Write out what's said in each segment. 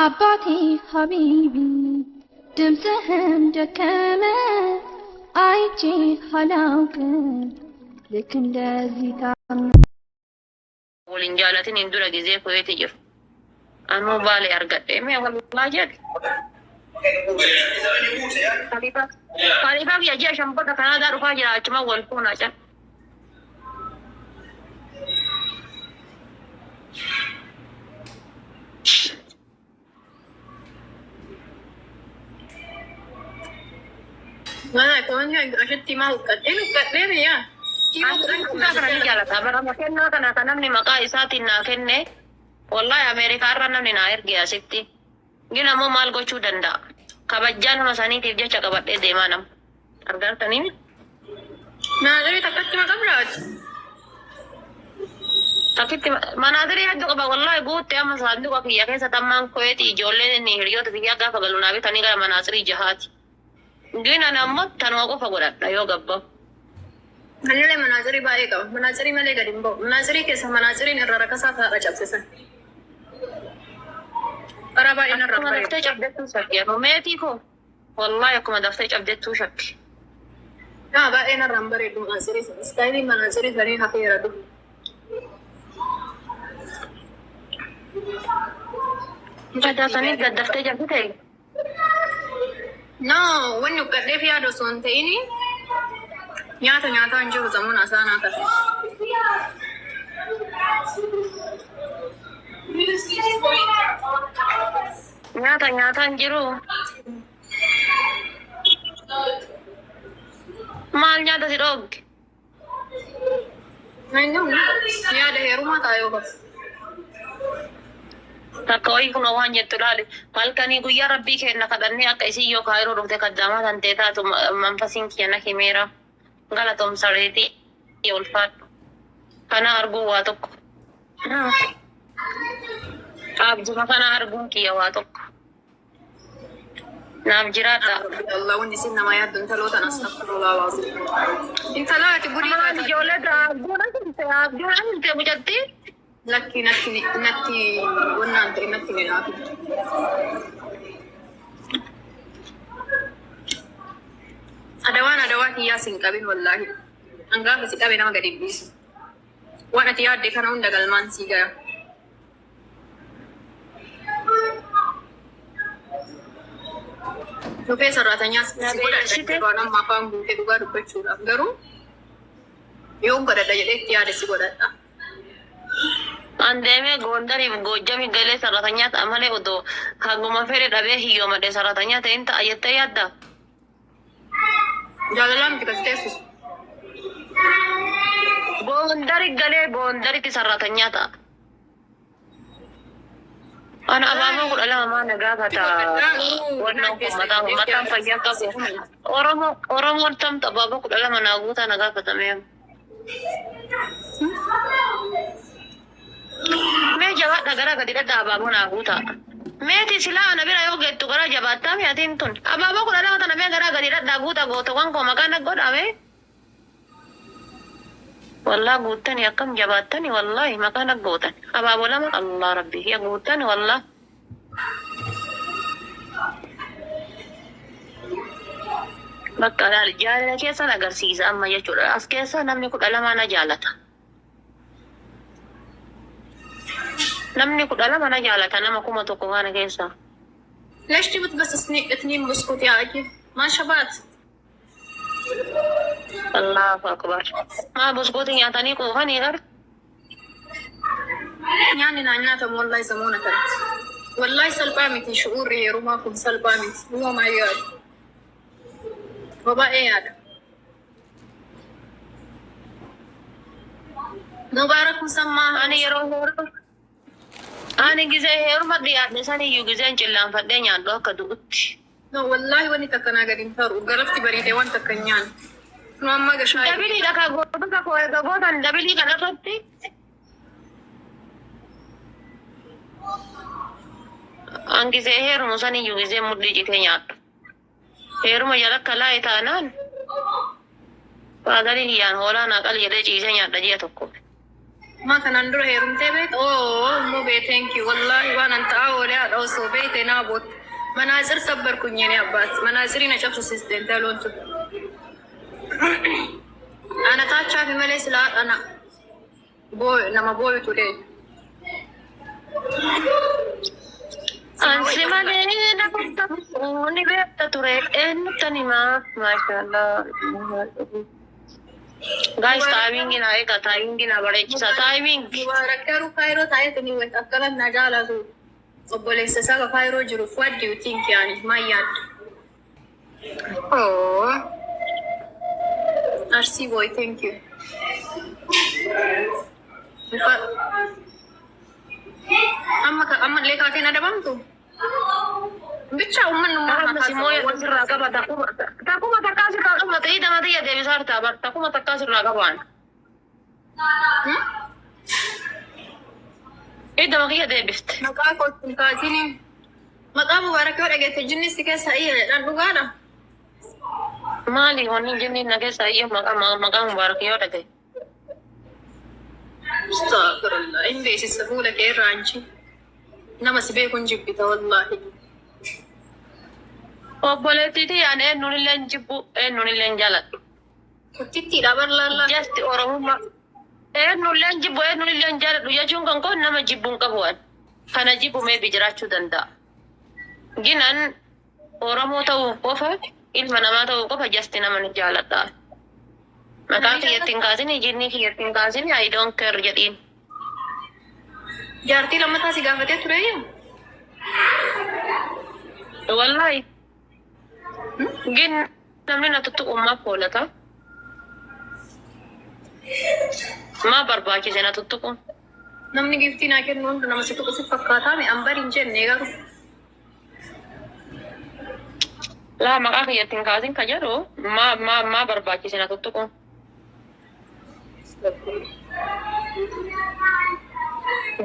አባቴ ሀቢቢ ድምፅህን ደከመ አይቼ አላውቅም ልክ እንደዚህ ታም ወልንጃላትን እንዱራ ጊዜ ኮይት ይጅሩ አኑ ባለ ያርገደም ወላሂ خليفة يا جيش أمبارح كان هذا رفاجة أجمع والفون عشان ما كمان هي عشان تيما وقت إيه وقت ليه يا أنا كنا نجالة تابر ما كنا كنا نمني مقايسات إننا كنا والله أمريكا رنا من ناير جيا ستي جينا مو مال قشو دندا kabajaan masaniitiif jecha qabadhee deemaa nama argartanii naadiri takkatti ma qabraati takkitti manaadiri hedduu qaba wallahi guutte amma saanduqa kiyya keessa tammaan koyeeti ijoolleen hiriyoota biyya gaafa galuunaa bitanii gara manaasirii jahaati gina nammo tanuma qofa godhadha yoo gabba Anile manaasirii baay'ee qaba manaasirii malee gadi hin ba'u manaasirii keessa manaasiriin irra rakasaa taa'aa cabsisan Araba ina akkuma daftee cabdettuu shakki yeroo meetii koo wallahi akkuma daftee cabdettuu shakki baay'ee narraan bareedu manaasirii istaayilii manaasirii sanii hafeera du Jadaasanii gaddaftee cabdite No, wanni uffadhee fi yaada osoo hin ta'in nyaataa hin jiru samuun asaanaa ta'a. Nyaata hin jiru. Maal nyaata si dhooge? Yaada heerumaa ta'a yoo bas. Takka wayii kun waan jettu laali. Halkanii guyyaa rabbii kenna kadhannee akka isin yoo kaayiroo dhufte kaddamaa kan ta'e taatu manfasiin kiyya himeera. Galatoomsareetii ulfaadhu. Kana arguu waa tokko. Abjuma kana arguun kiyya waa tokko. Naaf jiraadha. Allah wanni isin nama yaaddu intalootaan astagfirullah waasi. Intalaati gudii taata. Ijoollee abjuun hinte bujatti. Lakki natti wannaan ta'e natti midhaafi. Adawaa kiyyaa sin qabin wallaahi. Hangaafa si qabe nama gadi dhiisu. Waan ati yaadde kana hunda galmaan sii gaya. Dhufee sararatanyaas si godhadha amma afaan guutee dhugaa dubbachuudhaaf garuu yoo godhadha jedhee itti yaade si godhadha. Andeme gondariif gojjami galee sarratanya ta'a malee odoo hanguma fedhe dhabee hiyyoomade sarratanya ta'in ta'a jettee yaadda. Jaalalaan itti gasteessus. Gondari galee gondaritti sarratanya ta'a. Ana abaaboo kudha lama maana gaafata wannan kun mataan fayyaa qabu. Oromoon tamta abaaboo kudha lama naa guutaa na gaafatamee. Mee jabaadha gara gadi dhadhaa abaaboo naa guutaa. Meeti silaa ana bira yoo geettu gara jabaattaa mi'atiin tun. Abaaboo kudha lama tana mee gara gadi dhadhaa guutaa gootawwan koo maqaan godhame. Wallah guuttani akkam jabaattani wallahi maqaan gootan. Abaaboo lama Allah rabbi ya guuttani wallah. Bakka jaalala keessan agarsiisa amma jechuudha. As keessa namni kudha lama na jaalata. Namni kudha lama na jaalata nama kuma tokko kana keessa. ليش جبت بس اثنين بسكوت يا أكيد ما شبعت. Allahu akbar. Ma buskuutiin nyaatanii quufanii gar. يعني نعناتهم والله يسمونه كنت. والله سلبامتي شعوري روما كنت سلبامتي هو ما يقعد. وبقى إيه هذا؟ مبارك مسمى. Ani yeroo heeru. Ani gizee heeruma dhiyaadhe saniyyuu gizeen cillaan fadhee nyaadhu akka du'utti. No والله وني تكنا قاعدين تارو قرفتي بريدة وانت كنيان. نو أما قشاي. Dabilii dhakaa goota koo gootan dabilii kanarratti. An gizee heerumu saniyyuu gizee mudhii jitee nyaadhu. Heeruma jalakka laa'e taanaan faadarii hiyyaan hoolaa naaqal jedhee ciisee nyaadha ji'a tokko. ما كان عنده هيرم تبيت مو بي ثانك يو والله وانا انت اولي اوصو بيتي نابوت مناظر صبر كوني ابات مناظري نشوف سيستم تالونتو انا تاتشا في مليس لا انا بوي لما بوي تولي Ansi malee namoota ni beekta ture eenyutti himaa maashaallah. Guys timing na eega timing na bareechisa timing. Rakkaru kaayiroo taa'eetani wayita akkanan na jaalatu obboleessa isaa kaayiroo jiru what do you think yaani maa yaadda? Arsi boy thank you. Amma leekaatiin adabamtu? Bicha umman Amma si mooya asirraa qaba takuma takkaas irraa qaba ta'ii nama xiyya deebisaa hartaa bar takuma takkaas irraa qabaan. Idama kiyya deebifte. Maqaa kootiin kaasini maqaa mubaarak yoo dhageette jinni si keessa iyyaadhaan dhugaadha. Maali wanni jinni na keessa iyya maqaa mubaarak yoo dhagaye. Astaghfirullah hin beeksisa fuula kee irraa anchi nama si beekuun jibbita wallahi. Obboleettiiti yaan eenyuun illee hin jibbu eenyuun illee hin jaaladhu. Kuttittiidha barlaallaa. Jasti oromummaa eenyuun illee hin jibbu eenyuun illee hin jaaladhu jechuun kan koon nama jibbuun qabu waan kana jibbu meebi jiraachuu danda'a. Ginan oromoo ta'uu qofa ilma namaa ta'uu qofa jasti nama ni jaaladha. Maqaa kiyyattiin kaasini jinni kiyyattiin kaasini I don't care jedhiin. Jaartii lammataa si gaafatee tureeyyu? Wallahi. Gin namni na tuttuqummaaf oolata. Maa barbaachise na tuttuquun? Namni giftii naa kennu hundi nama si tuqu si fakkaataa mi an bari hin jenne garuu. Laa maqaa kiyyattiin kaasin ka jedhu maa barbaachise na tuttuquun?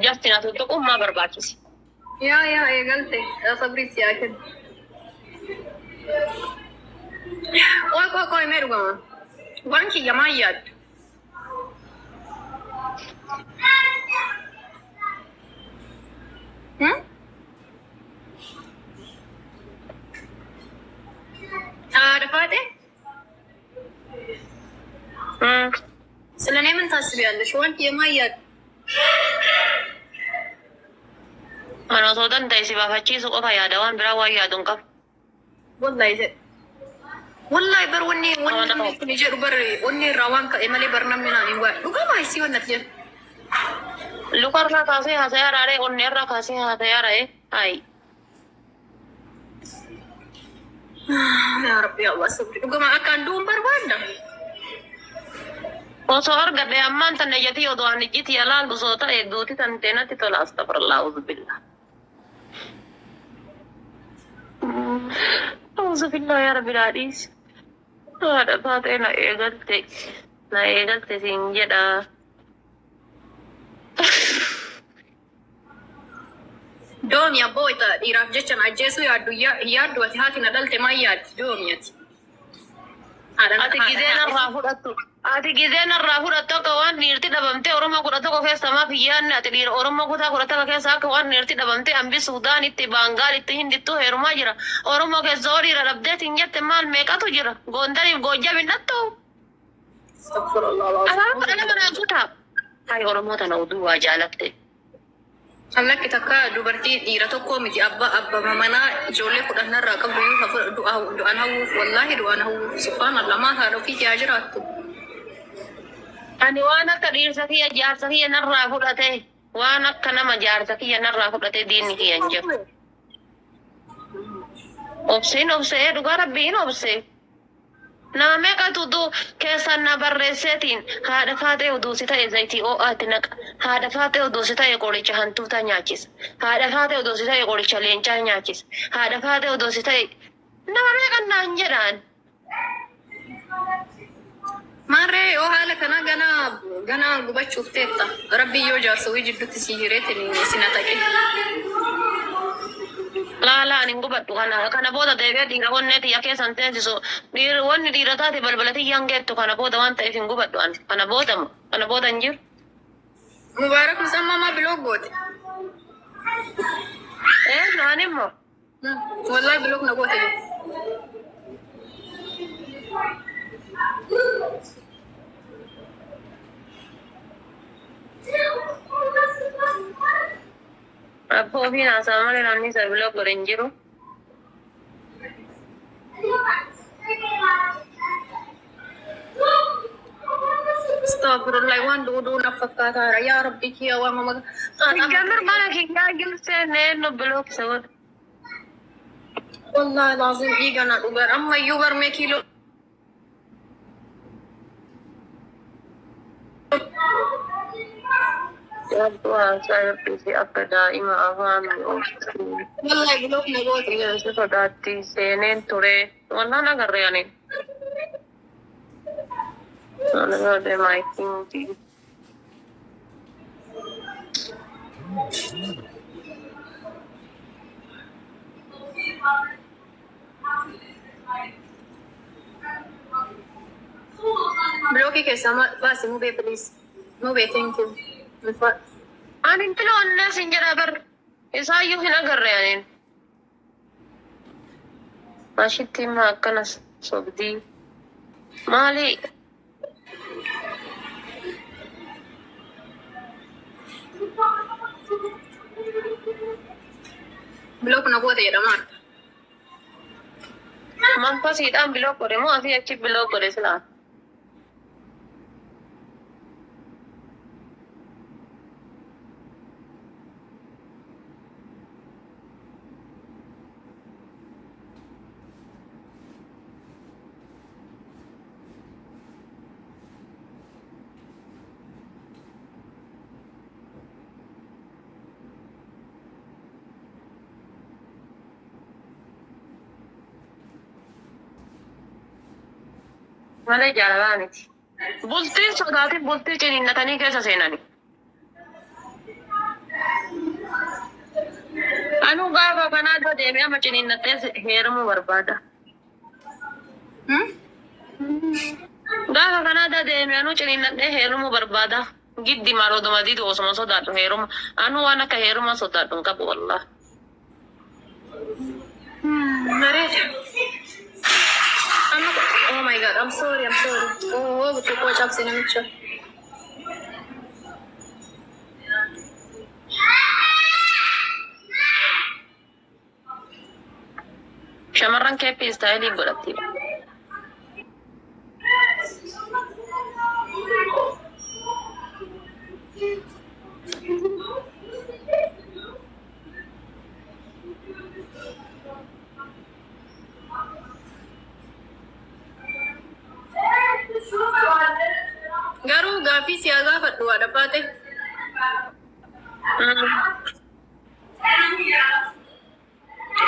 Jasti na tuttuquun maa barbaachise? Yaa eegalte sabri si haa kennu. Qoy mee dhugama. Waan kiyya maa yaaddu? Dafaate? ስለ እኔ ምን ታስቢያለሽ? waan kiyya maa yaaddu? Ana osoo danda'e si baafachiisu qofa yaada waan biraa waan yaaduun qabu. Wallahi bar wanni kun jedhu bar wanni irraa waan ka'e malee bar namni naan hin waa'e dhugamaa isii waan natti jedhu. Lukarraa kaasee haasayaa raaree onneerraa kaasee haasayaa raa'ee haayi. Yaa Rabbi Allah sabri dhugamaa akkaan du'uun barbaadda. Osoo argadhe ammaan tan ejjatii odoo ani ijjiti yaalaallu soo ta'e duuti tan teenatti tola astafirallaa uzu billah. Uzu billah yaa rabbi daadhiis. Haadha taatee na eegalte siin jedha. Doomi abboo ita dhiiraaf jechan ajjeesuu yaaddu ati haati na dhalte maa yaaddi doomi ati. Ati gizeen irraa fudhattu akka waan dhiirti dhabamtee Oromoo kudha tokko keessa maaf hiyyaanne ati dhiira Oromoo kutaa kudha tokko keessa akka waan dhiirti dhabamtee hambi Suudaanitti Baangaalitti Hindittuu heerumaa jira. Oromoo keessa hoo dhiira dhabdeetiin jette maal meeqatu jira? Gondariif Goojjam hin dhattu. Afaan kudha lama naa kutaa. Hayi Oromoo tana oduu waa jaalatte. Allakki takka dubartii dhiira tokko miti abba manaa ijoollee kudhannarraa qabdu yoo du'aan hawwuuf wallahi du'aan hawwuuf subhaanallah maa haadha ofii yaa jiraattu. Ani waan akka dhiirsa kiyya jaarsa kiyya narraa fudhate waan akka nama jaarsa kiyya narraa fudhate diinni kiyya hin jiru. Obsee dhugaa rabbiin obsee. Nama meeqatu keessan na barreesseetiin haadha faatee oduu si ta'e zayitii oo'aatti naqa. Haadha faatee oduu si ta'e qoricha hantuuta nyaachisa. Haadha faatee oduu si ta'e qoricha leencaa nyaachisa. Haadha faatee oduu si ta'e nama meeqan naan jedhaan. Maarree yoo haala kana gana gubachuuf teetta rabbi yoo jaarsa wii jidduutti si hireetiin sina taqe. Laalaan hin gubadhu kana booda deebi'ee dhiira onnee xiyya keessan teessisu wanni dhiira taate balbala xiyyaan geettu kana booda waan ta'eef hin gubadhu kana booda hin jiru. مبارك مسمى ما بلوك قوتي. ايه نانمو والله بلوك نقوتي. Abboo fi naasaa malee namni isa biloo godhe hin jiru. Astagfirullah waan duuduu na fakkaataadha. Yaa Rabbi kiyya waan mama. Gamar mana kiyyaa gilsee neenno biloo kisa godhe. Wallahi lazim dhiiga na dhugan. Ammayyuu barmee kiiloo. Yabdu haasaa eebbisi akka daa'ima afaan ooftuu. Wallahi bilook na goote. Si sodaatti seeneen ture. Wallaan agarree ani. Algoode maayikiinti. Bilookii keessaa baasi mubee please. Mubee thank you. Ani intala onnee sin jedha bar. Isaayyuu hin agarree aniin. Ashitti immoo akkanas sobdii. Maali? Bilook na goote jedhamaa. Manfasiidhaan biloo godhe moo asii achi biloo godhe silaa? Malee jaalalaa miti. Bultiin sodaatiif bultii ciniinnatanii keessa seenani. Anuu gaafa kanaa dura deemee amma ciniinnattee heerumuu barbaada. Gaafa kanaa dura deemee anuu ciniinnattee heerumuu barbaada. Giddi maaloduma diidu osuma sodaadhu heeruma. Anuu waan akka heeruma sodaadhu hin qabu wallah. Oh my god, I'm sorry. Oh, betul kocap sih namicha. Shamarran keepii istaayilii godhatti. Garuu gaaffii siyaasaa fadhu waa dhabbaate.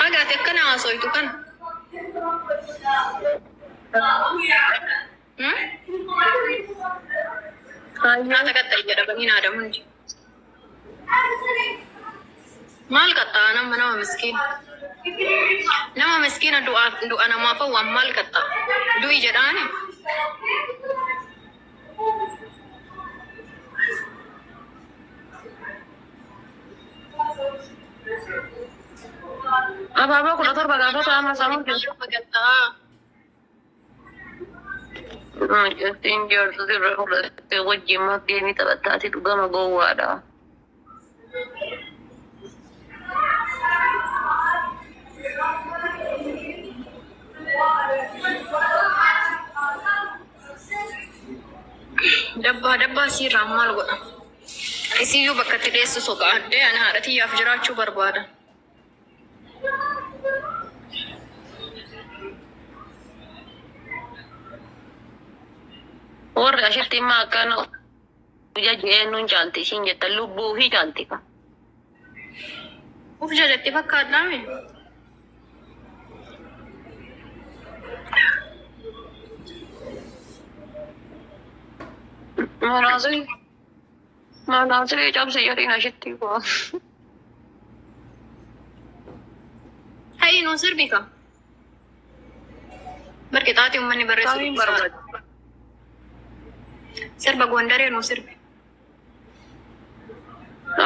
Agaate akkana haasoytu kana. Nyaata qaxxayi jedhamanii naadamu hundi. Maal qaxxaa nama miskiina. Nama miskiina du'a namaaf waan maal qaxxaa. Du'i jedhaani. Apa kula torba gaafa sama sama jiru. Justiin jirtu sirra fudhattee wajjin magdeemii taphattaati dhugama gowwaadha. Dabbaa siirraa maal godha? Isiyyuu bakka itti dheessu soqaadhee ani haadha xiyyaaf jiraachuu barbaada. Warri ashitti immoo akkana jajjeennuun caalti ishiin jetta lubbuu fi caalti ka. Uf jajetti fakkaadhaame. Manaasiri cabse jedhin ashitti koo. Hayi nuu sirbi ka. Barki taati uummanni Kamiin barreessu. barbaadu? Sirba Gondaree nuu sirbi.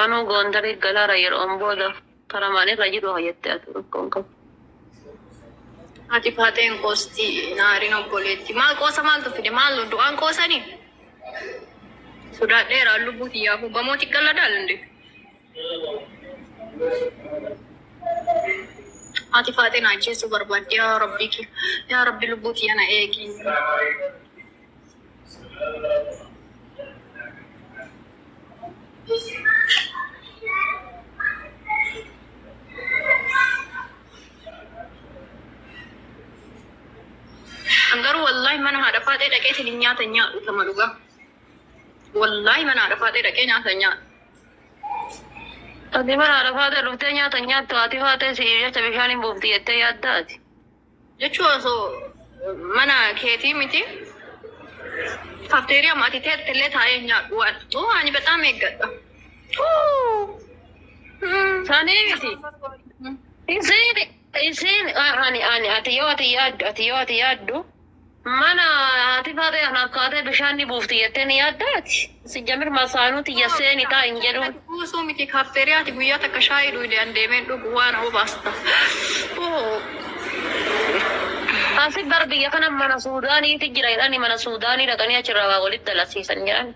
Anu Gondari galara yeroon booda karaa maalirra jiru hayyattee atu rakkoon qabu. Ati faateen qoostii naariin obboleetti. Maal qoosa maaltu fide? Maal du'aan qoosanii? Sodaadheeraa lubbuu xiyyaa hubbamooti qalladhaal inde. Ati faateen ajjeessu barbaadde yaa rabbi kee. Yaa rabbi lubbuu xiyyaa na eegi. Garuu wallahi mana haadha faatee dhaqee sinin nyaata nyaadhu tama dhugaa. Wallahi mana haadha faatee dhaqee nyaata nyaadhu. Ati mana haadha faatee dhuftee nyaata nyaattu ati faatee si jecha bishaaniin buufti jettee yaaddaati. Jechuun osoo mana keetii miti. Kafteeriyaa maatii teettillee taa'ee nyaadhu waan. Ani በጣም eeggadha. Sanii miti. Isin ati yoo ati yaaddu mana ati faatee anaaf kaatee bishaanni buufti jettee ni yaaddaati. Si jamir masaanuuti yasseeni taa hin jedhu. Kuusuu miti kafteeriyaati guyyaa takka shaayii dhuydee an deemeen dhugu waan obaasta. Asi bar biyya kana mana Suudaaniiti jira jedhani mana Suudaanii dhaqanii achirraa waa walitti dalasiisan jedhan.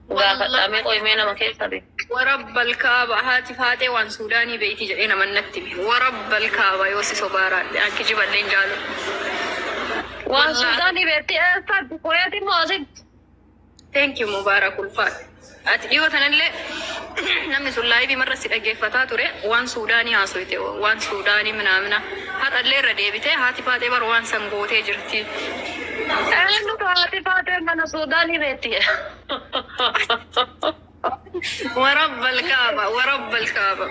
Gaafadhamee qoyimee nama keessa be. Warabbal kaaba haati faatee waan Suudaanii beeyti jedhee nama natti hime. Warabbal kaaba yoo si sobaaraadhe an kijiballee hin jaalu. Waan Suudaanii beetti eessaatti qoyati immoo asitti. Thank you Mubaarak ulfaadhe. Ati dhiyoo tanallee namni sun laayivii marra si dhaggeeffataa ture waan Suudaanii haasoyte waan Suudaanii minaamina har'allee irra deebite haati faatee bara waan san gootee jirti. Eenyu haati faatee mana Suudaanii beetti. Warabbal kaaba.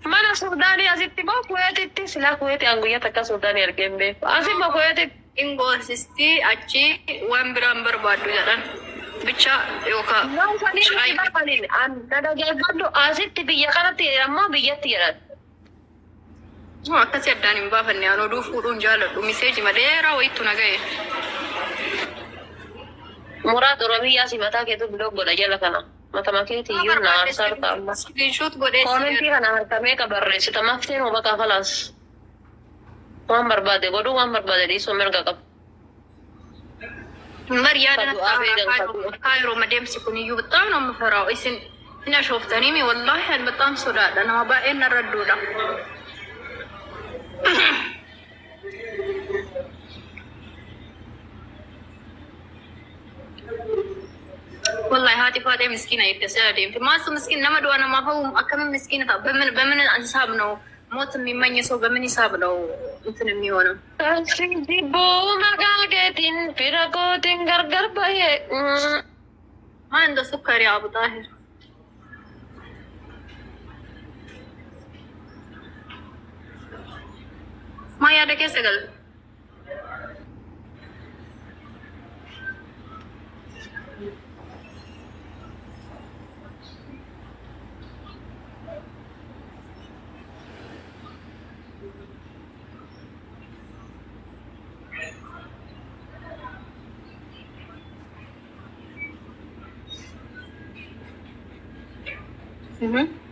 Mana Suudaanii asitti moo Kuweetitti silaa Kuweeti an guyyaa takka Suudaanii argeen beeku. Asi moo Kuweetitti. Ingoosisti achi waan biraan barbaaddu jedhan bicha yookaan asitti biyya kanatti ammoo biyyatti jedhan. Akkasii addaan hin baafanne aan oduu fuudhuun jaaladhu miseeji madeeraa wayittu naga'e. Muraat Oromiyyaa si mataa keetu biloggodha jala kana. Matama keeti iyyuu na aarsaarta amma. Screenshot godhee Koomentii kana harkamee qabarreessita mafteen hubaqaa falaas. Waan barbaade godhuu waan barbaade dhiisuu mirga qabu. Mariyaana kaayiroo madeemsi kun iyyuu በጣም ነው የምፈራው isin hin ashooftanii wallahi an በጣም sodaadha nama baay'een narra duudha. Wallahi haati faatee miskiina eeggachaa deemte. Maasu miskiin nama du'a nama hau akkamiin miskiina ta'a? በምን ሂሳብ ነው ሞት የሚመኝ ሰው በምን ሂሳብ ነው እንትን የሚሆነው? ሲቦ መጋጌቲን ፊረጎቲን ገርገር በየ ማን እንደ ሱካሪ አቡ ጣሂር ማያ ደከሰ ገል Mm-hmm.